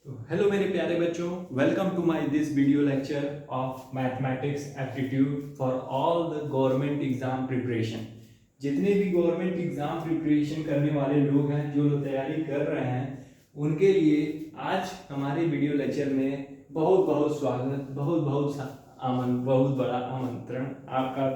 तो हेलो मेरे प्यारे बच्चों, welcome to my this video lecture of mathematics aptitude for all the government exam preparation. जितने भी गवर्नमेंट एग्जाम प्रिपरेशन करने वाले लोग हैं, जो लोग तैयारी कर रहे हैं, उनके लिए आज हमारे वीडियो लेक्चर में बहुत बहुत स्वागत, बहुत बड़ा आमंत्रण आपका।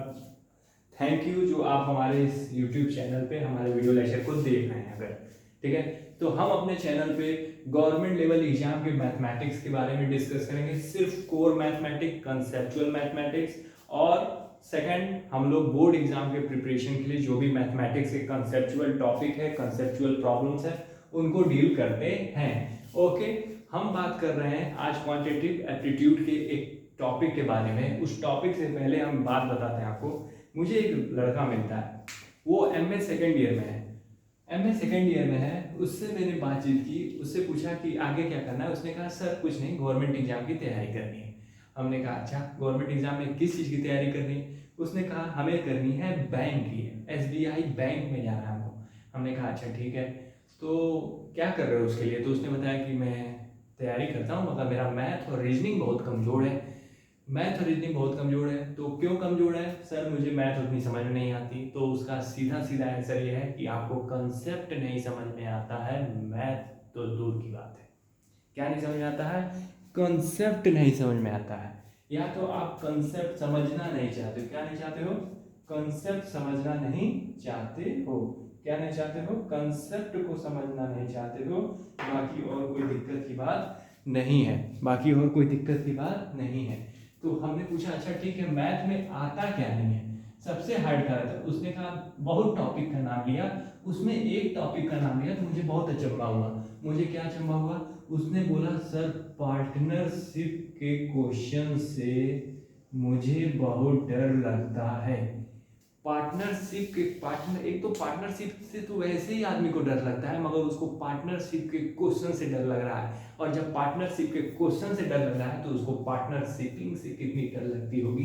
थैंक यू जो आप हमारे इस यूट्यूब चैनल पे हमारे वीडियो लेक्चर को देख रहे हैं। अगर ठीक है, तो हम अपने चैनल पे गवर्नमेंट लेवल एग्जाम के मैथमेटिक्स के बारे में डिस्कस करेंगे, सिर्फ कोर मैथमेटिक्स, कंसेप्चुअल मैथमेटिक्स, और सेकंड हम लोग बोर्ड एग्जाम के प्रिपरेशन के लिए जो भी मैथमेटिक्स के कंसेप्चुअल टॉपिक है, कंसेप्चुअल प्रॉब्लम्स है, उनको डील करते हैं। ओके, हम बात कर रहे हैं आज क्वांटिटेटिव एप्टीट्यूड के एक टॉपिक के बारे में। उस टॉपिक से पहले हम बात बताते हैं आपको। मुझे एक लड़का मिलता है, वो एमए सेकेंड ईयर में है, एमए सेकेंड ईयर में है। उससे मैंने बातचीत की, उससे पूछा कि आगे क्या करना है। उसने कहा सर कुछ नहीं, गवर्नमेंट एग्जाम की तैयारी करनी है। हमने कहा अच्छा, गवर्नमेंट एग्जाम में किस चीज़ की तैयारी करनी है? उसने कहा हमें करनी है बैंक की, एसबीआई बैंक में जाना है हमको। हमने कहा अच्छा ठीक है, तो क्या कर रहे हो उसके लिए? तो उसने बताया कि मैं तैयारी करता हूँ, मतलब मेरा मैथ और रीजनिंग बहुत कमज़ोर है। मैथ और रीजनिंग बहुत कमज़ोर है। तो क्यों कमज़ोर है? सर मुझे मैथ उतनी समझ में नहीं आती। तो उसका सीधा सीधा आंसर ये है कि आपको कंसेप्ट नहीं समझ में आता है, मैथ तो दूर की बात है। क्या नहीं समझ में आता है? कंसेप्ट नहीं समझ में आता है। या तो आप कंसेप्ट समझना नहीं चाहते हो। क्या नहीं चाहते हो? कंसेप्ट समझना नहीं चाहते हो। क्या नहीं चाहते हो? कंसेप्ट को समझना नहीं चाहते हो। बाकी और कोई दिक्कत की बात नहीं है, बाकी और कोई दिक्कत की बात नहीं है। तो हमने पूछा अच्छा ठीक है, मैथ में आता क्या नहीं है, सबसे हार्ड था। तो उसने कहा बहुत टॉपिक का नाम लिया, उसमें एक टॉपिक का नाम लिया तो मुझे बहुत अचंभा हुआ। मुझे क्या अचंभा हुआ? उसने बोला सर पार्टनरशिप के क्वेश्चन से मुझे बहुत डर लगता है। पार्टनरशिप के पार्टनर, एक तो पार्टनरशिप से तो वैसे ही आदमी को डर लगता है, मगर उसको पार्टनरशिप के क्वेश्चन से डर लग रहा है। और जब पार्टनरशिप के क्वेश्चन से डर लग रहा है तो उसको पार्टनरशिपिंग से कितनी डर लगती होगी।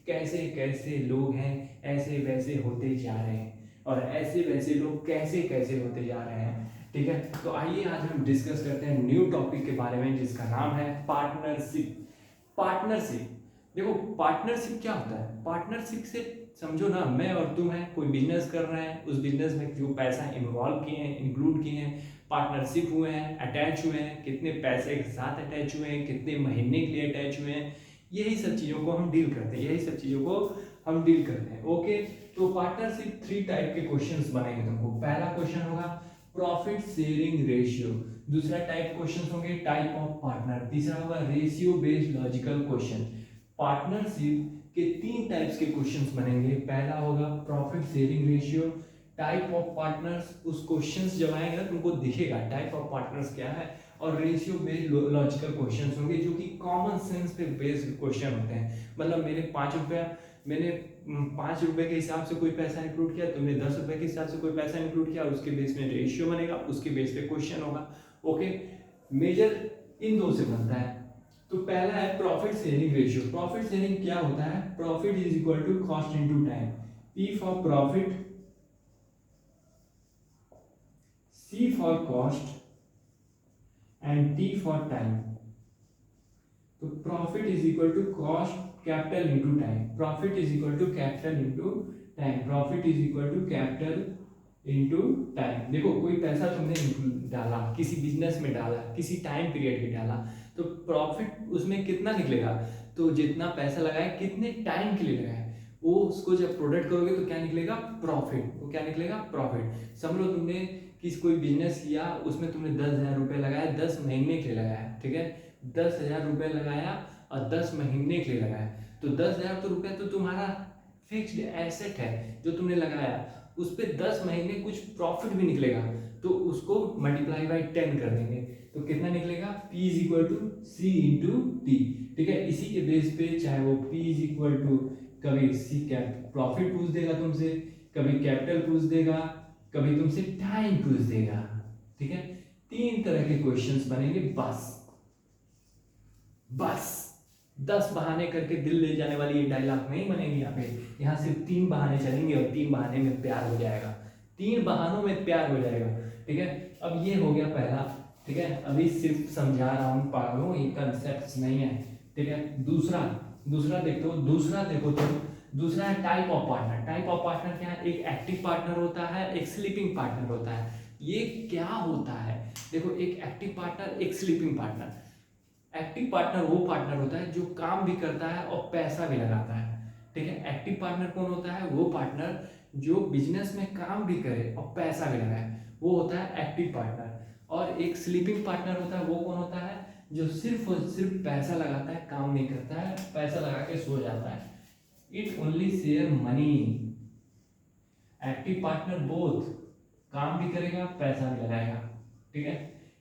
कैसे कैसे लोग हैं, ऐसे वैसे होते जा रहे हैं, और ऐसे वैसे लोग कैसे कैसे होते जा रहे हैं। ठीक है, तो आइए आज हम डिस्कस करते हैं न्यू टॉपिक के बारे में, जिसका नाम है पार्टनरशिप। पार्टनरशिप, देखो पार्टनरशिप क्या होता है? पार्टनरशिप से समझो ना, मैं और तुम हैं, कोई बिजनेस कर रहे हैं, उस बिजनेस में जो पैसा इन्वॉल्व किए हैं, इंक्लूड किए हैं, पार्टनरशिप हुए हैं, अटैच हुए हैं, कितने पैसे एक साथ अटैच हुए हैं, कितने महीने के लिए अटैच हुए हैं, यही सब चीज़ों को हम डील करते हैं, यही सब चीज़ों को हम डील करते हैं। ओके, तो पार्टनरशिप 3 टाइप के क्वेश्चंस बनेंगे तुमको। पहला क्वेश्चन होगा प्रॉफिट शेयरिंग रेशियो, दूसरा टाइप क्वेश्चन होंगे टाइप ऑफ पार्टनर, तीसरा होगा ratio based logical question. Partnership के 3 टाइप्स के क्वेश्चंस बनेंगे। पहला होगा profit sharing ratio, type of partners, उस क्वेश्चंस जब आएंगे ना तुमको दिखेगा टाइप ऑफ पार्टनर्स क्या है, और रेशियो बेस्ड लॉजिकल क्वेश्चंस होंगे जो कि कॉमन सेंस पे बेस्ड क्वेश्चन होते हैं। मतलब मैंने 5 रुपया, मैंने 5 रुपए के हिसाब से कोई पैसा इंक्लूड किया, तुमने 10 रुपए के हिसाब से कोई पैसा इंक्लूड किया, उसके बेस में रेशियो बनेगा, उसके बेस पे क्वेश्चन होगा। ओके, मेजर इन दो से बनता है। तो पहला है profit sharing ratio. Profit sharing क्या होता है? Profit is equal to cost into time. P for profit, C for cost and T for time. तो profit is equal to cost capital into time, profit is equal to capital into time, profit is equal to capital into time. देखो कोई पैसा तुमने डाला, किसी business में डाला, किसी टाइम पीरियड के डाला, तो प्रॉफिट उसमें कितना निकलेगा? तो जितना पैसा लगाया, कितने टाइम के लिए लगाया, वो उसको जब प्रोडक्ट करोगे तो क्या निकलेगा? प्रॉफिट। वो क्या निकलेगा? प्रॉफिट। समझ लो तुमने किसी कोई बिजनेस किया, उसमें तुमने 10,000 रुपये लगाया, 10 महीने के लिए लगाया। ठीक है, 10,000 रुपये लगाया और 10 महीने के लिए लगाया, तो 10,000 तो रुपये तो तुम्हारा फिक्स्ड एसेट है जो तुमने लगाया, उस पर 10 महीने कुछ प्रॉफिट भी निकलेगा, तो उसको मल्टीप्लाई बाई 10 कर देंगे, तो कितना निकलेगा? P is equal to C into T. ठीक है, इसी के बेस पे चाहे वो P इज इक्वल टू, कभी सी कैप प्रॉफिट पूछ देगा तुमसे, कभी कैपिटल पूछ देगा, कभी तुमसे टाइम पूछ देगा। ठीक है, 3 तरह के क्वेश्चंस बनेंगे। बस बस 10 बहाने करके दिल ले जाने वाली ये डायलॉग नहीं बनेगी यहाँ पे। यहाँ सिर्फ 3 बहाने चलेंगे और 3 बहाने में प्यार हो जाएगा, 3 बहानों में प्यार हो जाएगा। ठीक है, अब ये हो गया पहला ठीक है, अभी सिर्फ समझा रहा हूँ, पढ़ रहा हूँ, ये कंसेप्ट नहीं है। ठीक है, दूसरा दूसरा देखो, तो दूसरा है type of partner. Type of partner क्या है? एक एक्टिव पार्टनर होता है, एक स्लीपिंग पार्टनर होता है। ये क्या होता है? देखो, एक एक्टिव पार्टनर, एक स्लीपिंग पार्टनर। एक्टिव पार्टनर वो पार्टनर होता है जो काम भी करता है और पैसा भी लगाता है। ठीक है, एक्टिव पार्टनर कौन होता है? वो पार्टनर जो बिजनेस में काम भी करे और पैसा भी लगाए, वो होता है एक्टिव पार्टनर। और एक स्लीपिंग पार्टनर होता है, वो कौन होता है? जो सिर्फ और सिर्फ पैसा लगाता है, काम नहीं करता है, पैसा लगा के सो जाता है। It only share money. Active partner both काम भी करेगा, पैसा भी लगाएगा। ठीक है,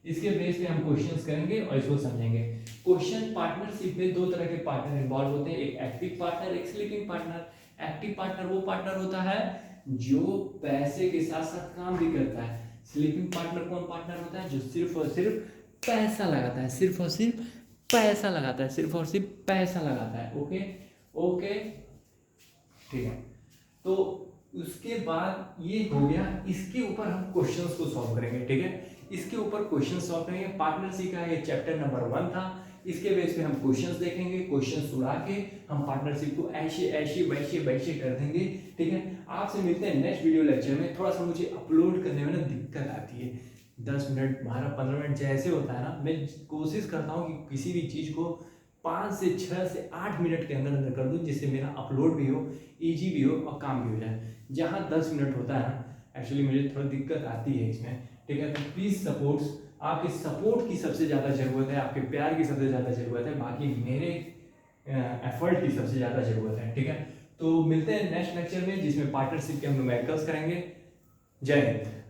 इसके बेस पे हम क्वेश्चंस करेंगे और इसको समझेंगे। क्वेश्चन पार्टनरशिप में दो तरह के पार्टनर इन्वॉल्व होते हैं, एक एक्टिव पार्टनर, एक स्लीपिंग पार्टनर। एक्टिव पार्टनर वो पार्टनर होता है जो पैसे के साथ साथ काम भी करता है। स्लीपिंग पार्टनर कौन पार्टनर होता है? जो सिर्फ और सिर्फ पैसा लगाता है, सिर्फ और सिर्फ पैसा लगाता है, सिर्फ और सिर्फ पैसा लगाता है। ओके ओके, ठीक है। तो उसके बाद ये हो गया, इसके ऊपर हम क्वेश्चंस को सॉल्व करेंगे। ठीक है, इसके ऊपर क्वेश्चन सॉल्व करेंगे। पार्टनरशिप का ये चैप्टर नंबर 1 था। इसके बेस पे हम क्वेश्चंस देखेंगे, क्वेश्चंस उड़ा के हम पार्टनरशिप को ऐसे ऐसे वैसे वैसे कर देंगे। ठीक है, आपसे मिलते हैं नेक्स्ट वीडियो लेक्चर में। थोड़ा सा मुझे अपलोड करने में ना दिक्कत आती है, 10 मिनट 12-15 मिनट जैसे होता है ना, मैं कोशिश करता हूँ कि किसी भी चीज़ को 5 से 6 से 8 मिनट के अंदर अंदर कर दूँ, जिससे मेरा अपलोड भी हो, ईजी भी हो और काम भी हो जाए। जहाँ 10 मिनट होता है ना, एक्चुअली मुझे थोड़ी दिक्कत आती है इसमें। ठीक है, तो प्लीज़ सपोर्ट्स, आपके सपोर्ट की सबसे ज़्यादा ज़रूरत है, आपके प्यार की सबसे ज़्यादा ज़रूरत है, बाकी मेरे एफर्ट की सबसे ज़्यादा ज़रूरत है। ठीक है, तो मिलते हैं नेक्स्ट लेक्चर में, जिसमें पार्टनरशिप के हम न्यूमेरिकल्स करेंगे। जय हिंद।